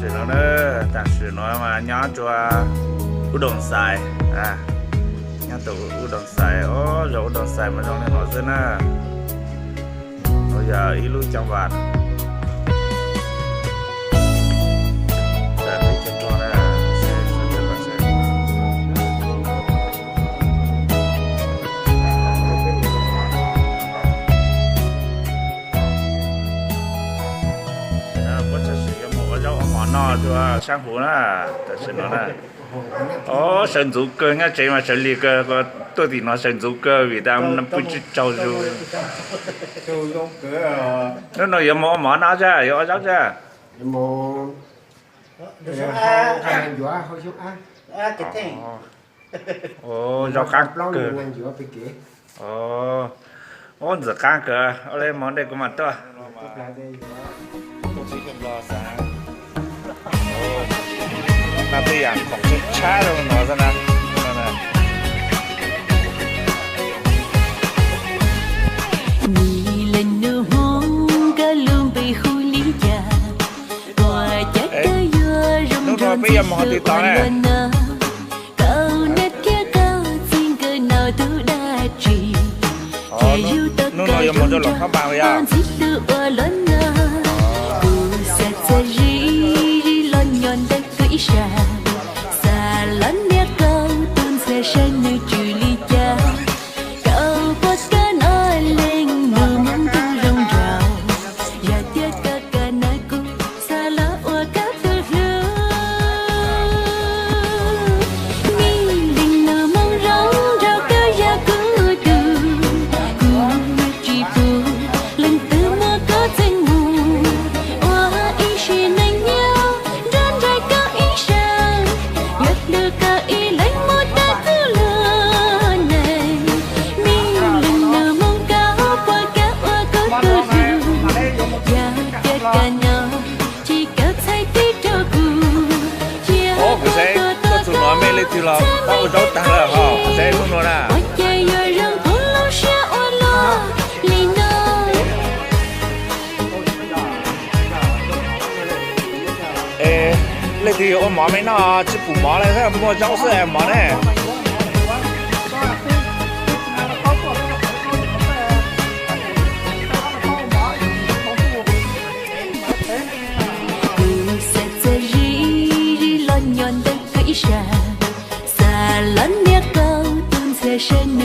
是了呢，但是呢嘛，伢做乌冬菜啊，伢做乌冬菜哦，做乌冬菜嘛，trong này nó rất là, bây giờ ít lúc trong vạt, để đi trên con này, nó cho sang phố là, thật sự nó là, sân dụng cơ nghe chơi mà chơi liệt cơ, có tôi thì nó sân dụng cơ vì ta nó bự chút trâu rồi, nó nói mỏ mỏ nó ra, có giáo ra, mỏ, hàng dọa hơi chút ăn, cái thing, rau cá cơ, giờ cá cơ, ở đây món đây có mặt to, tôi chỉ cần lo sáng. Nó thì ăn không chút chả đâu nó ra nè, lúc đó bây giờ mà họ đi tao này, lúc đó giờ mà cho lòng các bạn bây giờ. Xa lẫn nhé câu tuôn sẽ sinh như trừ ly cha câu bớt cá nói lên mưa mắm tu rong rào và tiếc cả nơi cu xa lỡ ua cá tư hứa nghi linh nở mong rong rào cơ gia cứ từ cu chỉ phụ lần từ mưa có danh mù hoa ý chỉ nành nhau rắn rải có ý sang nhật đưa cả ý lấy một đá thứ lửa này mi lần nở mong cao qua cả ua có tư rừng và tiếc cả nhau chỉ cả thay tí cho cu chia tôi tụi nó mê lên thì là tao đâu tăng là họ sẽ luôn nó là lên thì ôm mỏ mấy nó chỉ phủ mỏ này thôi mua rau sữa em mỏ này xa lẫn nhé câu tuôn sẽ sinh